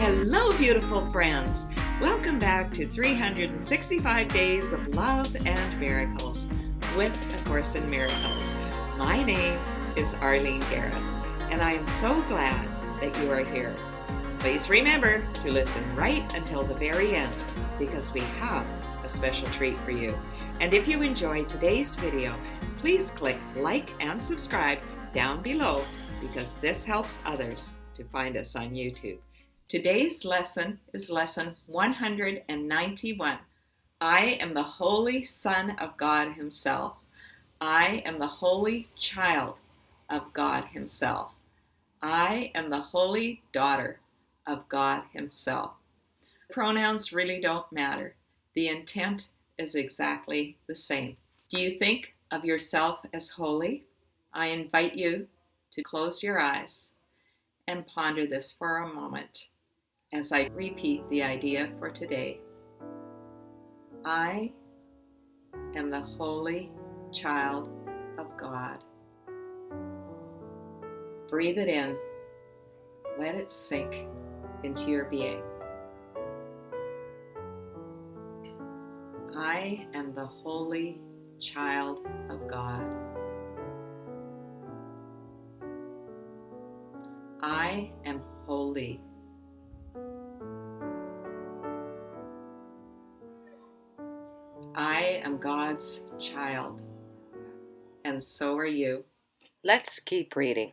Hello, beautiful friends. Welcome back to 365 Days of Love and Miracles with A Course in Miracles. My name is Arlene Garris, and I am so glad that you are here. Please remember to listen right until the very end because we have a special treat for you. And if you enjoyed today's video, please click like and subscribe down below because this helps others to find us on YouTube. Today's lesson is lesson 191. I am the Holy Son of God Himself. I am the Holy Child of God Himself. I am the Holy Daughter of God Himself. Pronouns really don't matter. The intent is exactly the same. Do you think of yourself as holy? I invite you to close your eyes and ponder this for a moment as I repeat the idea for today. I am the Holy Child of God. Breathe it in. Let it sink into your being. I am the Holy Child of God. I am holy. I am God's child, and so are you. Let's keep reading.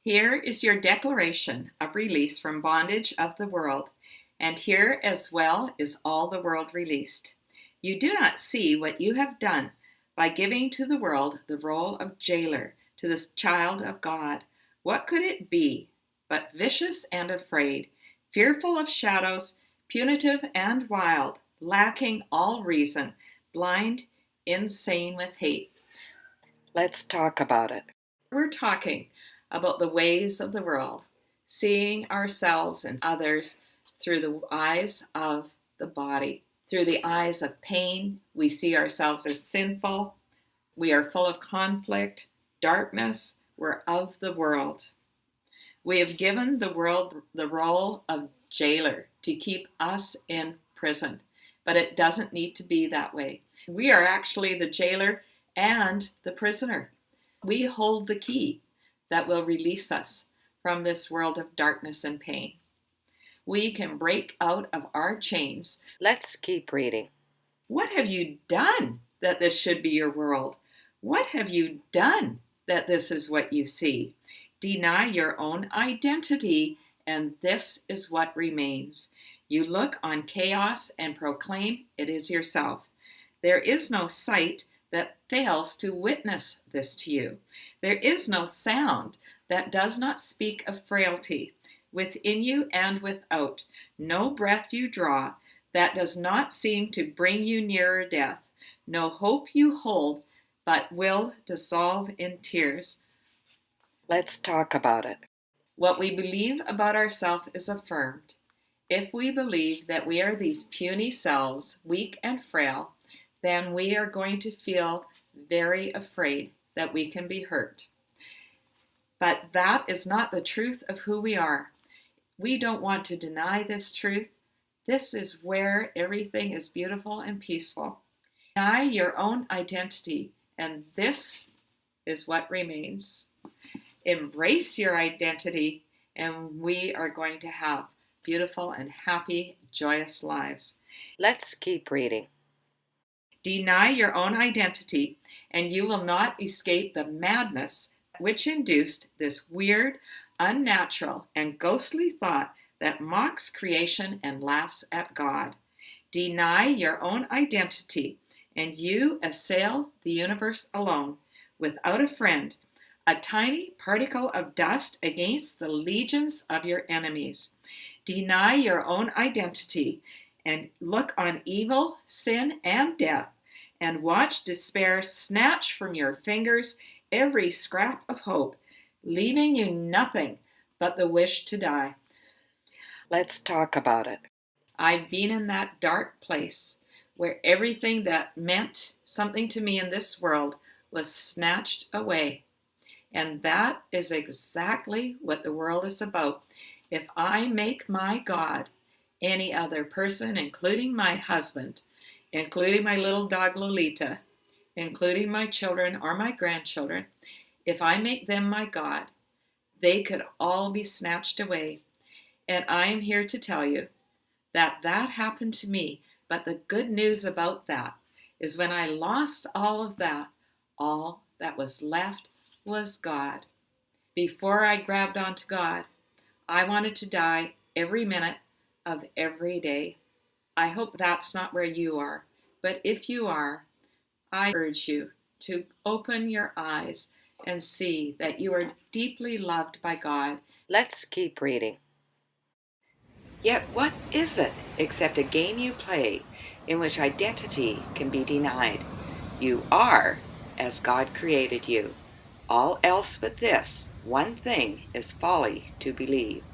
Here is your declaration of release from bondage of the world, and here as well is all the world released. You do not see what you have done by giving to the world the role of jailer to this child of God. What could it be but vicious and afraid, fearful of shadows, punitive and wild, lacking all reason, blind, insane with hate? Let's talk about it. We're talking about the ways of the world, seeing ourselves and others through the eyes of the body. Through the eyes of pain, we see ourselves as sinful. We are full of conflict, darkness. We're of the world. We have given the world the role of jailer to keep us in prison. But it doesn't need to be that way. We are actually the jailer and the prisoner. We hold the key that will release us from this world of darkness and pain. We can break out of our chains. Let's keep reading. What have you done that this should be your world? What have you done that this is what you see? Deny your own identity, and this is what remains. You look on chaos and proclaim it is yourself. There is no sight that fails to witness this to you. There is no sound that does not speak of frailty within you and without. No breath you draw that does not seem to bring you nearer death. No hope you hold but will dissolve in tears. Let's talk about it. What we believe about ourselves is affirmed. If we believe that we are these puny selves, weak and frail, then we are going to feel very afraid that we can be hurt. But that is not the truth of who we are. We don't want to deny this truth. This is where everything is beautiful and peaceful. Deny your own identity, and this is what remains. Embrace your identity, and we are going to have beautiful and happy, joyous lives. Let's keep reading. Deny your own identity, and you will not escape the madness which induced this weird, unnatural, and ghostly thought that mocks creation and laughs at God. Deny your own identity, and you assail the universe alone, without a friend, a tiny particle of dust against the legions of your enemies. Deny your own identity and look on evil, sin, and death, and watch despair snatch from your fingers every scrap of hope, leaving you nothing but the wish to die. Let's talk about it. I've been in that dark place where everything that meant something to me in this world was snatched away. And that is exactly what the world is about. If I make my God any other person, including my husband, including my little dog Lolita, including my children or my grandchildren, if I make them my God, they could all be snatched away. And I am here to tell you that that happened to me. But the good news about that is when I lost all of that, all that was left was God. Before I grabbed onto God, I wanted to die every minute of every day. I hope that's not where you are. But if you are, I urge you to open your eyes and see that you are deeply loved by God. Let's keep reading. Yet what is it except a game you play in which identity can be denied? You are as God created you. All else but this one thing is folly to believe.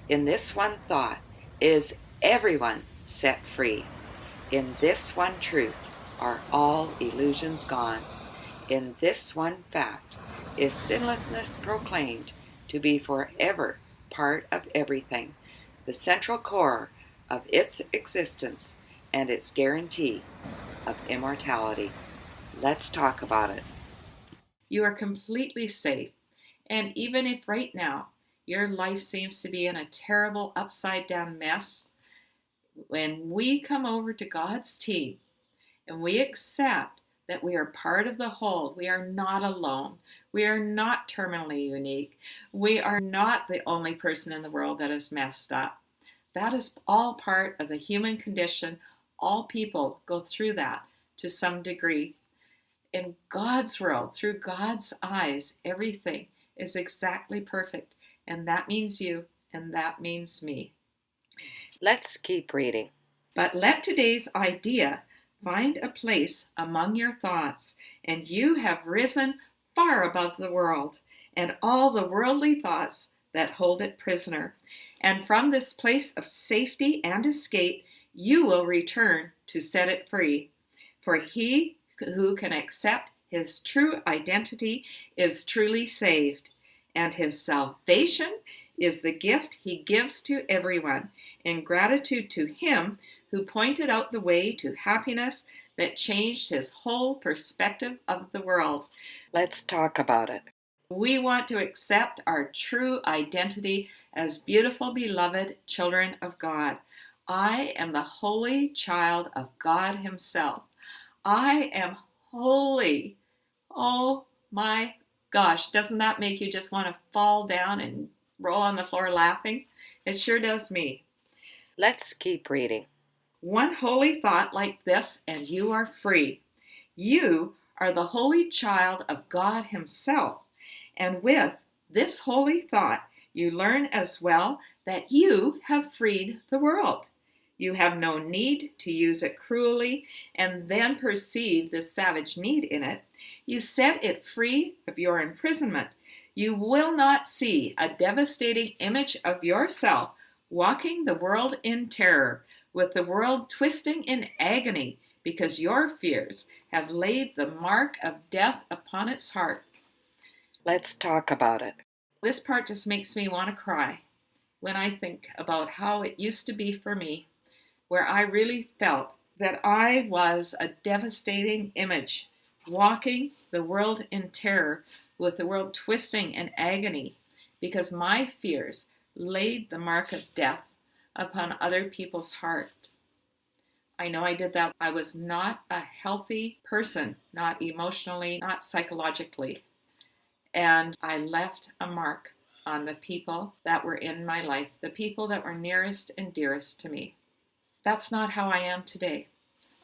In this one thought is everyone set free. In this one truth are all illusions gone. In this one fact is sinlessness proclaimed to be forever part of everything, the central core of its existence and its guarantee of immortality. Let's talk about it. You are completely safe, and even if right now your life seems to be in a terrible upside down mess, when we come over to God's team and we accept that we are part of the whole, we are not alone, we are not terminally unique, we are not the only person in the world that is messed up. That is all part of the human condition. All people go through that to some degree. In God's world, through God's eyes, everything is exactly perfect. And that means you, and that means me. Let's keep reading. But let today's idea find a place among your thoughts, and you have risen far above the world and all the worldly thoughts that hold it prisoner. And from this place of safety and escape, you will return to set it free. For he who can accept his true identity is truly saved, and his salvation is the gift he gives to everyone in gratitude to him who pointed out the way to happiness that changed his whole perspective of the world. Let's talk about it. We want to accept our true identity as beautiful, beloved children of God. I am the holy child of God himself. I am holy. Oh my gosh, doesn't that make you just want to fall down and roll on the floor laughing? It sure does me. Let's keep reading. One holy thought like this and you are free. You are the holy child of God himself. And with this holy thought, you learn as well that you have freed the world. You have no need to use it cruelly and then perceive the savage need in it. You set it free of your imprisonment. You will not see a devastating image of yourself walking the world in terror, with the world twisting in agony, because your fears have laid the mark of death upon its heart. Let's talk about it. This part just makes me want to cry when I think about how it used to be for me, where I really felt that I was a devastating image, walking the world in terror, with the world twisting in agony, because my fears laid the mark of death upon other people's heart. I know I did that. I was not a healthy person, not emotionally, not psychologically. And I left a mark on the people that were in my life, the people that were nearest and dearest to me. That's not how I am today.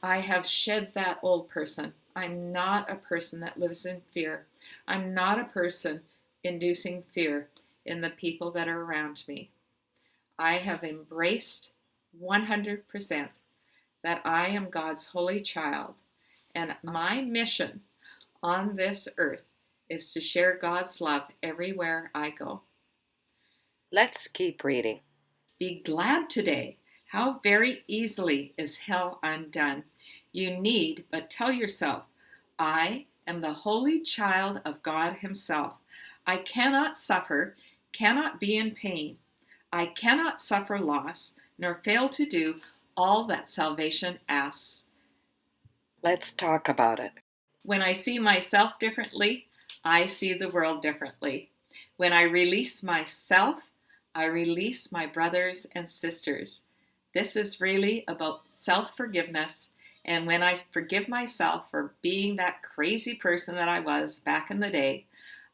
I have shed that old person. I'm not a person that lives in fear. I'm not a person inducing fear in the people that are around me. I have embraced 100% that I am God's holy child, and my mission on this earth is to share God's love everywhere I go. Let's keep reading. Be glad today. How very easily is hell undone. You need but tell yourself, I am the holy child of God himself. I cannot suffer, cannot be in pain. I cannot suffer loss, nor fail to do all that salvation asks. Let's talk about it. When I see myself differently, I see the world differently. When I release myself, I release my brothers and sisters. This is really about self-forgiveness. And when I forgive myself for being that crazy person that I was back in the day,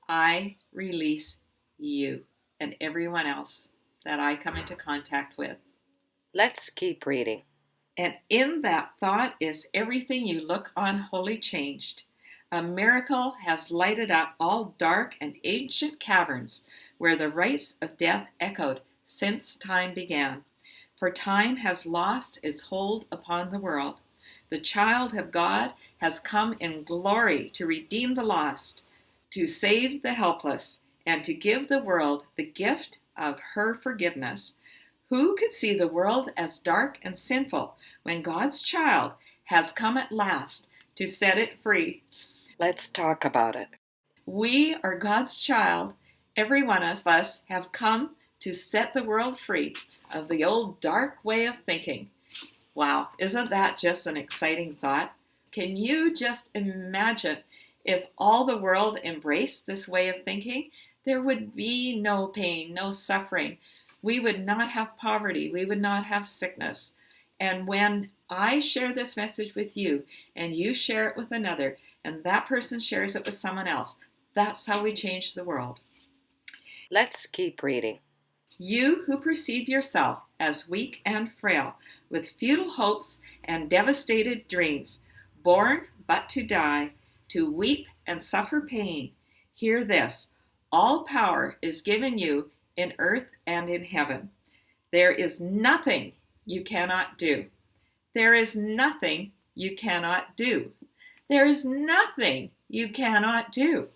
I release you and everyone else that I come into contact with. Let's keep reading. And in that thought is everything you look on wholly changed. A miracle has lighted up all dark and ancient caverns where the rites of death echoed since time began. For time has lost its hold upon the world. The child of God has come in glory to redeem the lost, to save the helpless, and to give the world the gift of her forgiveness. Who could see the world as dark and sinful when God's child has come at last to set it free? Let's talk about it. We are God's child. Every one of us have come to set the world free of the old dark way of thinking. Wow, isn't that just an exciting thought? Can you just imagine if all the world embraced this way of thinking? There would be no pain, no suffering. We would not have poverty. We would not have sickness. And when I share this message with you and you share it with another and that person shares it with someone else, that's how we change the world. Let's keep reading. You who perceive yourself as weak and frail, with futile hopes and devastated dreams, born but to die, to weep and suffer pain, hear this: all power is given you in earth and in heaven. There is nothing you cannot do. There is nothing you cannot do. There is nothing you cannot do.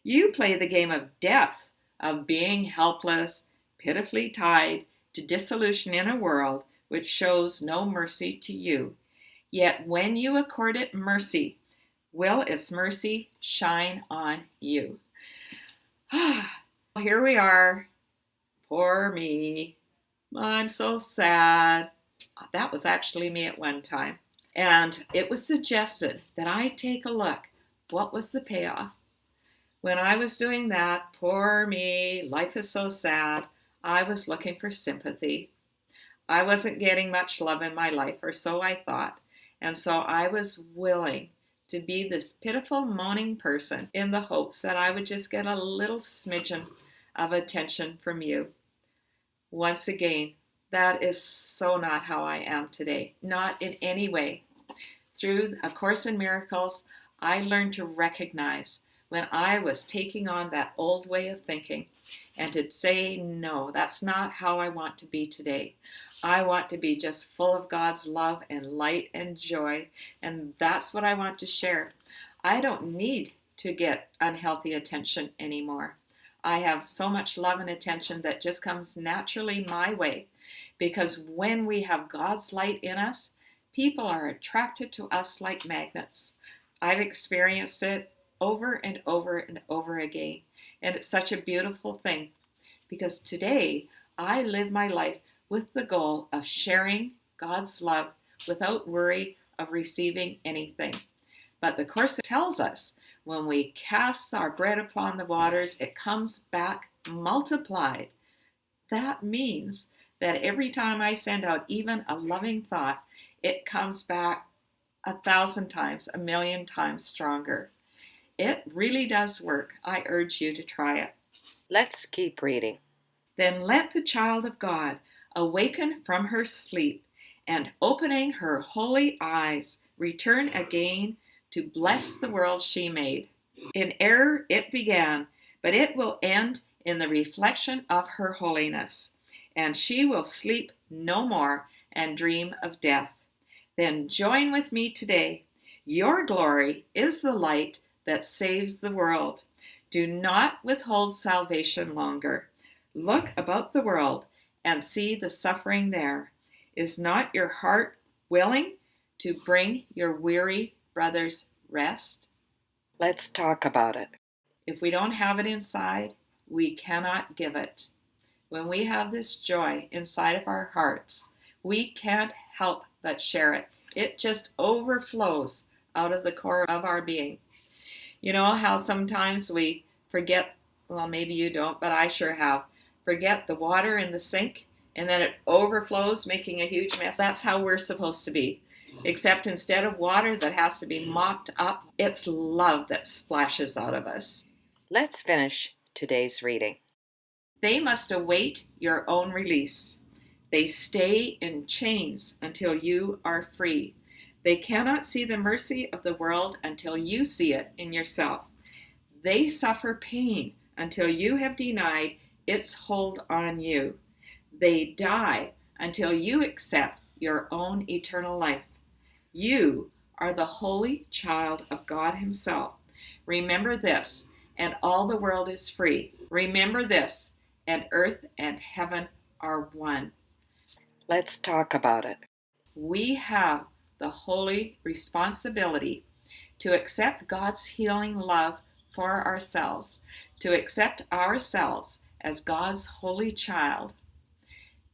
You play the game of death, of being helpless, pitifully tied to dissolution in a world which shows no mercy to you. Yet when you accord it mercy, will its mercy shine on you? Here we are. Poor me. I'm so sad. That was actually me at one time. And it was suggested that I take a look. What was the payoff? When I was doing that, poor me, life is so sad, I was looking for sympathy. I wasn't getting much love in my life, or so I thought. And so I was willing to be this pitiful, moaning person in the hopes that I would just get a little smidgen of attention from you. Once again, that is so not how I am today. Not in any way. Through A Course in Miracles, I learned to recognize when I was taking on that old way of thinking and to say, no, that's not how I want to be today. I want to be just full of God's love and light and joy, and that's what I want to share. I don't need to get unhealthy attention anymore. I have so much love and attention that just comes naturally my way, because when we have God's light in us, people are attracted to us like magnets. I've experienced it over and over and over again. And it's such a beautiful thing, because today I live my life with the goal of sharing God's love without worry of receiving anything. But the Course tells us when we cast our bread upon the waters, it comes back multiplied. That means that every time I send out even a loving thought, it comes back 1,000 times, 1,000,000 times stronger. It really does work. I urge you to try it. Let's keep reading. Then let the child of God awaken from her sleep, and opening her holy eyes, return again to bless the world she made. In error it began, but it will end in the reflection of her holiness, and she will sleep no more and dream of death. Then join with me today. Your glory is the light that saves the world. Do not withhold salvation longer. Look about the world and see the suffering there. Is not your heart willing to bring your weary brothers rest? Let's talk about it. If we don't have it inside, we cannot give it. when we have this joy inside of our hearts, we can't help but share it. It just overflows out of the core of our being. You know how sometimes we forget, well, maybe you don't, but I sure have, forget the water in the sink and then it overflows, making a huge mess. That's how we're supposed to be. Except instead of water that has to be mopped up, it's love that splashes out of us. Let's finish today's reading. They must await your own release. They stay in chains until you are free. They cannot see the mercy of the world until you see it in yourself. They suffer pain until you have denied its hold on you. They die until you accept your own eternal life. You are the holy child of God Himself. Remember this, and all the world is free. Remember this, and earth and heaven are one. Let's talk about it. We have the holy responsibility to accept God's healing love for ourselves, to accept ourselves as God's holy child,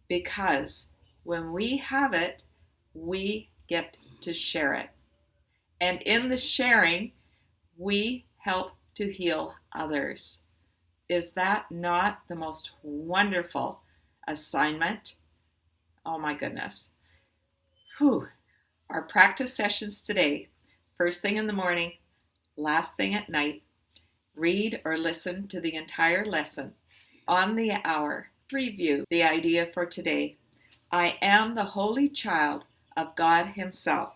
because when we have it, we get to share it. And in the sharing, we help to heal others. Is that not the most wonderful assignment? Oh my goodness. Whew. Our practice sessions today, first thing in the morning, last thing at night, read or listen to the entire lesson. On the hour, review the idea for today. I am the holy child of God Himself.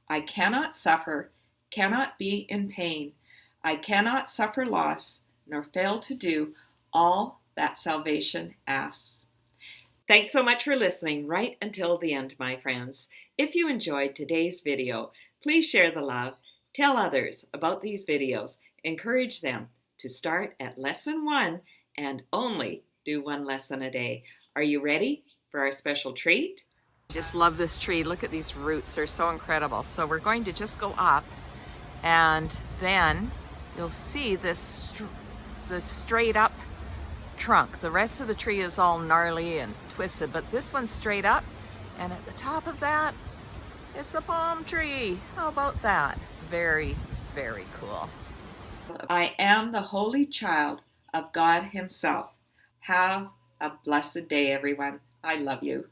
I cannot suffer, cannot be in pain. I cannot suffer loss, nor fail to do all that salvation asks. Thanks so much for listening right until the end, my friends. If you enjoyed today's video, please share the love, tell others about these videos, encourage them to start at lesson 1 and only do 1 lesson a day. Are you ready for our special treat? Just love this tree. Look at these roots. They're so incredible. So we're going to just go up, and then you'll see this straight up trunk. The rest of the tree is all gnarly and twisted, but this one's straight up, and at the top of that, it's a palm tree. How about that? Very, very cool. I am the holy child of God Himself. Have a blessed day, everyone. I love you.